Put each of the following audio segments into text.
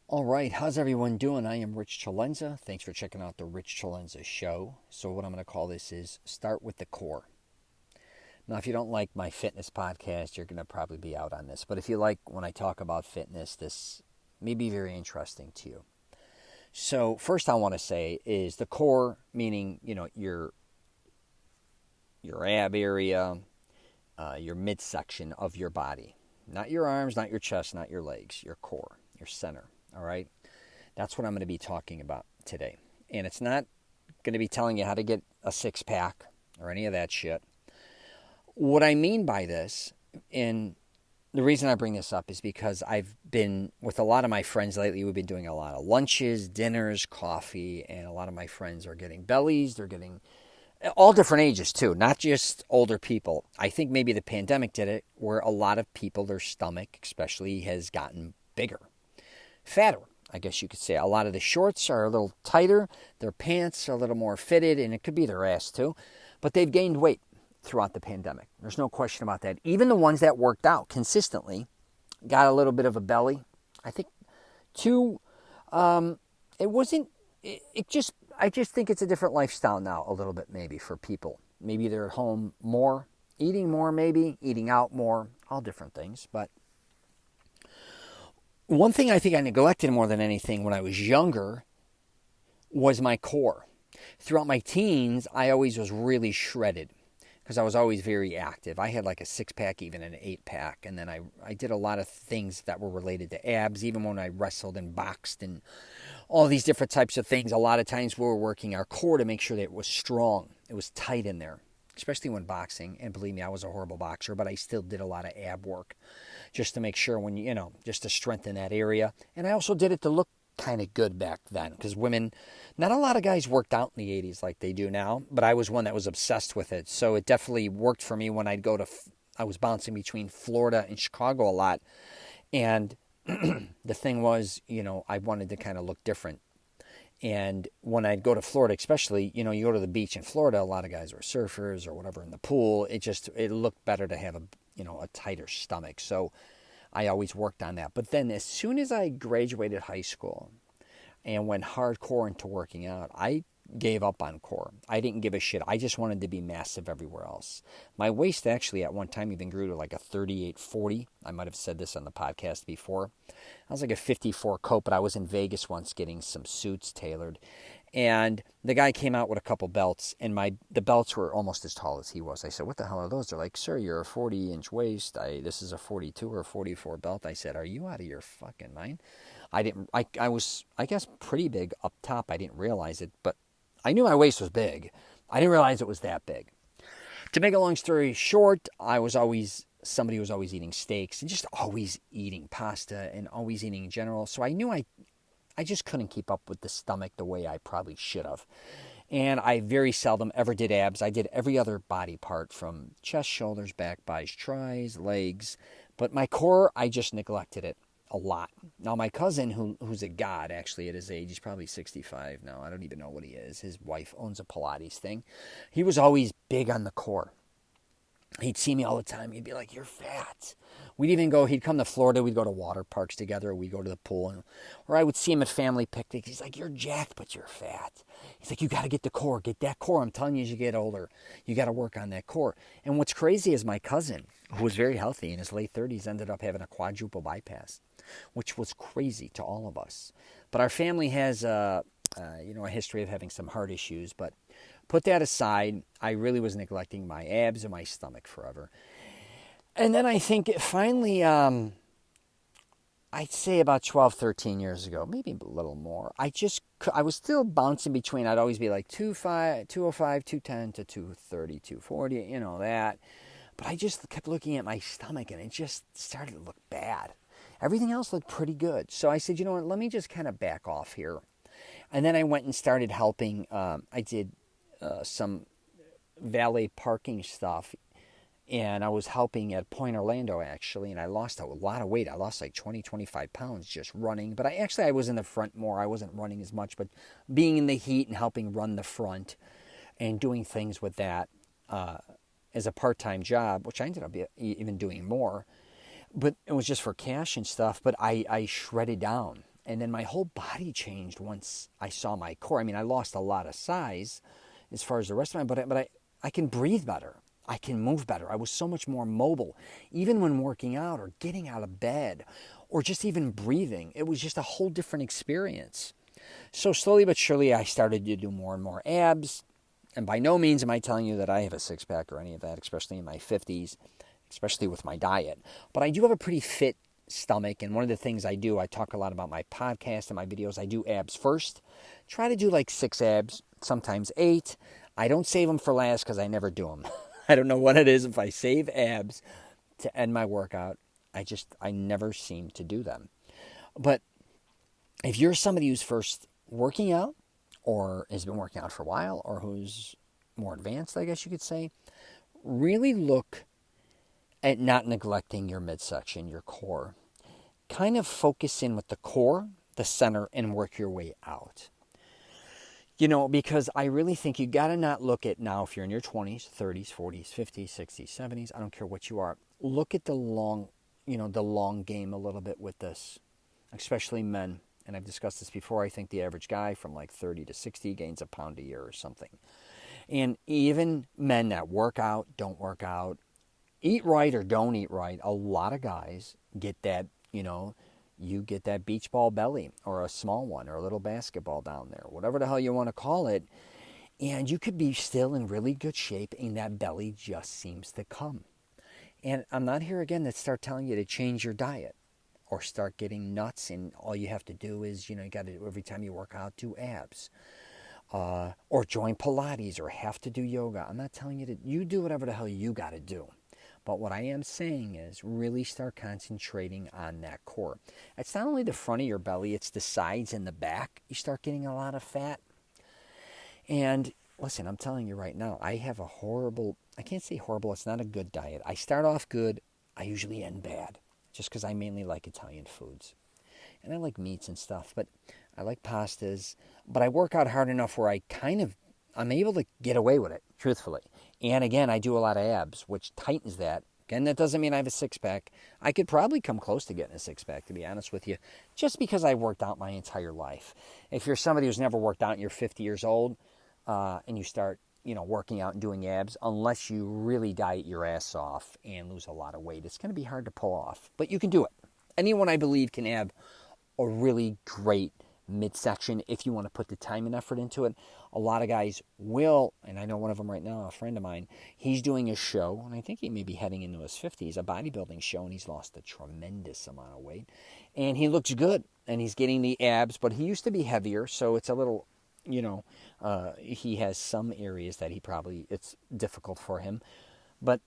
All right, how's everyone doing? I am Rich CELENZA. Thanks for checking out the Rich CELENZA show. So, what I'm going to call this is Start with the Core. Now, if you don't like my fitness podcast, you're going to probably be out on this. But if you like when I talk about fitness, this may be very interesting to you. So, first I want to say is the core, meaning, your ab area, your midsection of your body. Not your arms, not your chest, not your legs, your core, your center. All right? That's what I'm going to be talking about today. And it's not going to be telling you how to get a six pack or any of that shit. What I mean by this, and the reason I bring this up is because I've been with a lot of my friends lately. We've been doing a lot of lunches, dinners, coffee, and a lot of my friends are getting bellies. They're getting all different ages too, not just older people. I think maybe the pandemic did it where a lot of people, their stomach especially, has gotten bigger, fatter, I guess you could say. A lot of the shorts are a little tighter, their pants are a little more fitted, and it could be their ass too, but they've gained weight throughout the pandemic. There's no question about that. Even the ones that worked out consistently got a little bit of a belly. I think too, it wasn't, it just, I just think it's a different lifestyle now a little bit maybe for people. Maybe they're at home more, eating more maybe, eating out more, all different things. But one thing I think I neglected more than anything when I was younger was my core. Throughout my teens, I always was really shredded because I was always very active. I had like a six-pack, even an eight-pack, and then I did a lot of things that were related to abs, even when I wrestled and boxed and all these different types of things. A lot of times we were working our core to make sure that it was strong. It was tight in there, especially when boxing. And believe me, I was a horrible boxer, but I still did a lot of ab work just to make sure just to strengthen that area. And I also did it to look kind of good back then because women, not a lot of guys worked out in the 80s like they do now, but I was one that was obsessed with it. So it definitely worked for me when I was bouncing between Florida and Chicago a lot. And the thing was, I wanted to kind of look different. And when I'd go to Florida, especially, you go to the beach in Florida, a lot of guys were surfers or whatever in the pool. It looked better to have a tighter stomach. So I always worked on that. But then as soon as I graduated high school and went hardcore into working out, I gave up on core. I didn't give a shit. I just wanted to be massive everywhere else. My waist actually at one time even grew to like a 38-40. I might have said this on the podcast before. I was like a 54 coat, but I was in Vegas once getting some suits tailored. And the guy came out with a couple belts, and the belts were almost as tall as he was. I said, "What the hell are those?" They're like, "Sir, you're a 40-inch waist. This is a 42 or 44 belt." I said, "Are you out of your fucking mind?" I was, I guess, pretty big up top. I didn't realize it, but I knew my waist was big. I didn't realize it was that big. To make a long story short, I was always somebody who was always eating steaks and just always eating pasta and always eating in general. So I knew I just couldn't keep up with the stomach the way I probably should have. And I very seldom ever did abs. I did every other body part from chest, shoulders, back, buys, tries, legs. But my core, I just neglected it a lot. Now, my cousin, who's a god, actually, at his age, he's probably 65 now. I don't even know what he is. His wife owns a Pilates thing. He was always big on the core. He'd see me all the time. He'd be like, "You're fat." He'd come to Florida. We'd go to water parks together. We'd go to the pool. Or I would see him at family picnics. He's like, "You're jacked, but you're fat." He's like, "You got to get the core. Get that core. I'm telling you, as you get older, you got to work on that core." And what's crazy is my cousin, who was very healthy in his late 30s, ended up having a quadruple bypass, which was crazy to all of us. But our family has a history of having some heart issues. But put that aside, I really was neglecting my abs and my stomach forever. And then I think finally, I'd say about 12, 13 years ago, maybe a little more, I was still bouncing between, I'd always be like 205, 210 to 230, 240, that. But I just kept looking at my stomach and it just started to look bad. Everything else looked pretty good. So I said, you know what, let me just kind of back off here. And then I went and started helping. I did some valet parking stuff. And I was helping at Point Orlando, actually, and I lost a lot of weight. I lost like 20, 25 pounds just running. But I was in the front more. I wasn't running as much, but being in the heat and helping run the front and doing things with that as a part-time job, which I ended up even doing more. But it was just for cash and stuff. But I shredded down. And then my whole body changed once I saw my core. I mean, I lost a lot of size as far as the rest of my body, but I can breathe better. I can move better. I was so much more mobile. Even when working out or getting out of bed or just even breathing, it was just a whole different experience. So slowly but surely, I started to do more and more abs. And by no means am I telling you that I have a six-pack or any of that, especially in my 50s, especially with my diet. But I do have a pretty fit stomach, and one of the things I do, I talk a lot about my podcast and my videos, I do abs first. Try to do like 6 abs, sometimes 8. I don't save them for last because I never do them. I don't know what it is. If I save abs to end my workout, I never seem to do them. But if you're somebody who's first working out or has been working out for a while or who's more advanced, I guess you could say, really look at not neglecting your midsection, your core. Kind of focus in with the core, the center, and work your way out. Because I really think you got to not look at now, if you're in your 20s, 30s, 40s, 50s, 60s, 70s, I don't care what you are, look at the long game a little bit with this, especially men. And I've discussed this before. I think the average guy from like 30 to 60 gains a pound a year or something. And even men that work out, don't work out, eat right or don't eat right, a lot of guys get that, you get that beach ball belly or a small one or a little basketball down there, whatever the hell you want to call it. And you could be still in really good shape and that belly just seems to come. And I'm not here again to start telling you to change your diet or start getting nuts and all you have to do is, you got to, every time you work out, do abs. Or join Pilates or have to do yoga. I'm not telling you you do whatever the hell you got to do. But what I am saying is really start concentrating on that core. It's not only the front of your belly, it's the sides and the back. You start getting a lot of fat. And listen, I'm telling you right now, I have I can't say horrible, it's not a good diet. I start off good, I usually end bad, just because I mainly like Italian foods. And I like meats and stuff, but I like pastas. But I work out hard enough where I'm able to get away with it, truthfully. And again, I do a lot of abs, which tightens that. Again, that doesn't mean I have a six-pack. I could probably come close to getting a six-pack, to be honest with you, just because I worked out my entire life. If you're somebody who's never worked out and you're 50 years old and you start, working out and doing abs, unless you really diet your ass off and lose a lot of weight, it's going to be hard to pull off. But you can do it. Anyone, I believe, can have a really great midsection if you want to put the time and effort into it. A lot of guys will, and I know one of them right now, a friend of mine, he's doing a show, and I think he may be heading into his 50s, a bodybuilding show, and he's lost a tremendous amount of weight. And he looks good, and he's getting the abs, but he used to be heavier, so it's a little, he has some areas that it's difficult for him. But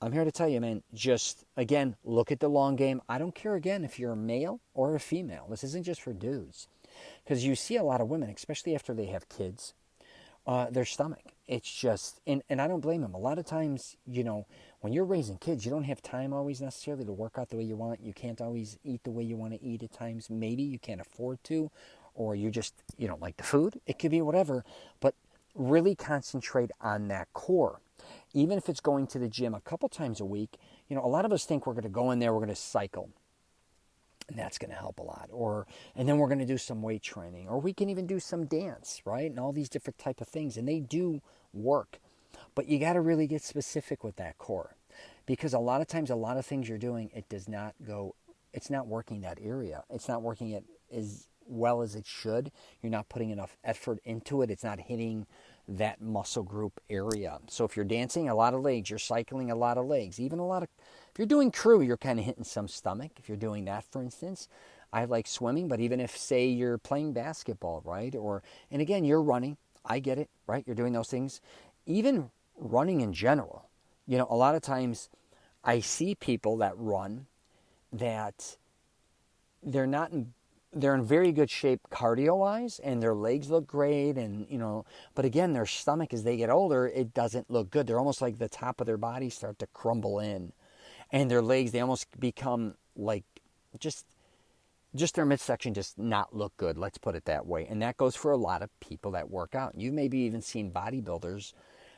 I'm here to tell you, man, just, again, look at the long game. I don't care, again, if you're a male or a female. This isn't just for dudes. Because you see a lot of women, especially after they have kids, their stomach. It's just, and I don't blame them. A lot of times, when you're raising kids, you don't have time always necessarily to work out the way you want. You can't always eat the way you want to eat at times. Maybe you can't afford to, or you don't like the food. It could be whatever. But really concentrate on that core. Even if it's going to the gym a couple times a week, a lot of us think we're going to go in there, we're going to cycle. And that's going to help a lot. And then we're going to do some weight training. Or we can even do some dance, right? And all these different type of things. And they do work. But you got to really get specific with that core. Because a lot of times, a lot of things you're doing, it's not working that area. It's not working it as well as it should. You're not putting enough effort into it. It's not hitting that muscle group area. So if you're dancing, a lot of legs. You're cycling, a lot of legs. Even if you're doing crew, you're kind of hitting some stomach. If you're doing that, for instance, I like swimming, but even if, say, you're playing basketball, right? And again, you're running. I get it, right? You're doing those things. Even running in general. A lot of times I see people that run that they're in very good shape cardio-wise, and their legs look great, and, but again, their stomach, as they get older, it doesn't look good. They're almost like the top of their body start to crumble in. And their legs, they almost become like just their midsection just not look good. Let's put it that way. And that goes for a lot of people that work out. You've maybe even seen bodybuilders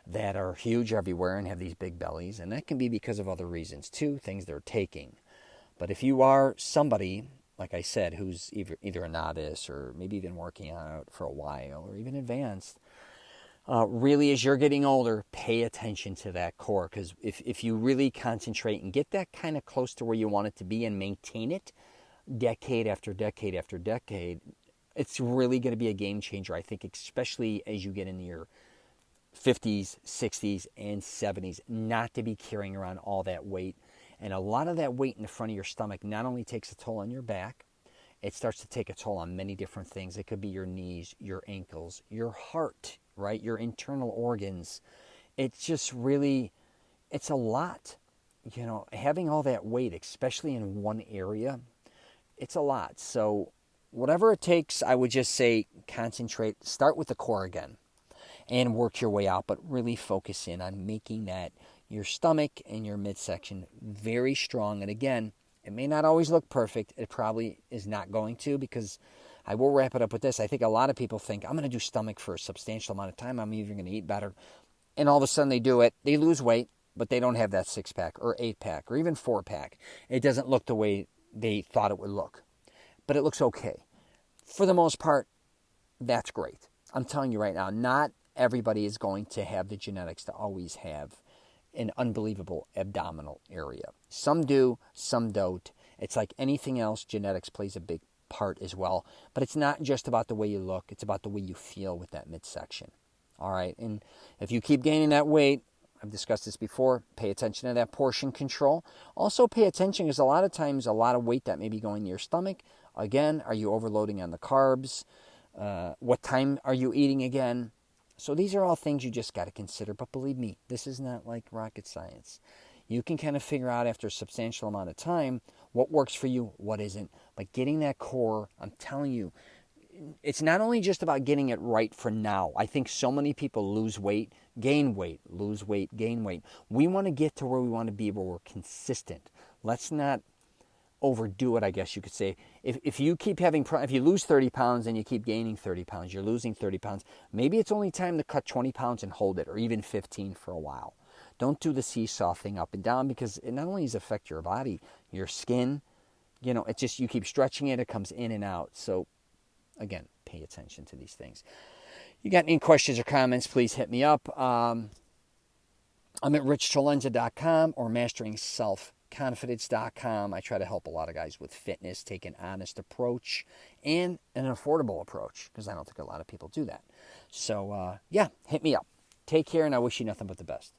that are huge everywhere and have these big bellies. And that can be because of other reasons too, things they're taking. But if you are somebody like I said, who's either a novice or maybe even working out for a while or even advanced, really, as you're getting older, pay attention to that core. Because if you really concentrate and get that kind of close to where you want it to be and maintain it decade after decade after decade, it's really going to be a game changer, I think, especially as you get into your 50s, 60s, and 70s, not to be carrying around all that weight. And a lot of that weight in the front of your stomach not only takes a toll on your back, it starts to take a toll on many different things. It could be your knees, your ankles, your heart, right? Your internal organs. It's just really, it's a lot. You know, having all that weight, especially in one area, it's a lot. So whatever it takes, I would just say concentrate, start with the core again and work your way out, but really focus in on making that your stomach and your midsection very strong. And again, it may not always look perfect. It probably is not going to, because I will wrap it up with this. I think a lot of people think, I'm going to do stomach for a substantial amount of time. I'm even going to eat better. And all of a sudden they do it. They lose weight, but they don't have that 6-pack or 8-pack or even 4-pack. It doesn't look the way they thought it would look. But it looks okay. For the most part, that's great. I'm telling you right now, not everybody is going to have the genetics to always have an unbelievable abdominal area. Some do, some don't. It's like anything else, genetics plays a big part as well. But it's not just about the way you look, it's about the way you feel with that midsection. All right, and if you keep gaining that weight, I've discussed this before, pay attention to that portion control. Also pay attention, because a lot of times a lot of weight that may be going to your stomach, again, are you overloading on the carbs? What time are you eating again? So these are all things you just got to consider. But believe me, this is not like rocket science. You can kind of figure out after a substantial amount of time what works for you, what isn't. But getting that core, I'm telling you, it's not only just about getting it right for now. I think so many people lose weight, gain weight, lose weight, gain weight. We want to get to where we want to be, where we're consistent. Let's not overdo it, I guess you could say. If you keep if you lose 30 pounds and you keep gaining 30 pounds, you're losing 30 pounds, maybe it's only time to cut 20 pounds and hold it, or even 15 for a while. Don't do the seesaw thing up and down, because it not only does it affect your body, your skin, it's just you keep stretching it, it comes in and out. So again, pay attention to these things. You got any questions or comments, please hit me up. I'm at richcelenza.com or masteringselfconfidence.com. I try to help a lot of guys with fitness, take an honest approach and an affordable approach, because I don't think a lot of people do that. So, hit me up. Take care, and I wish you nothing but the best.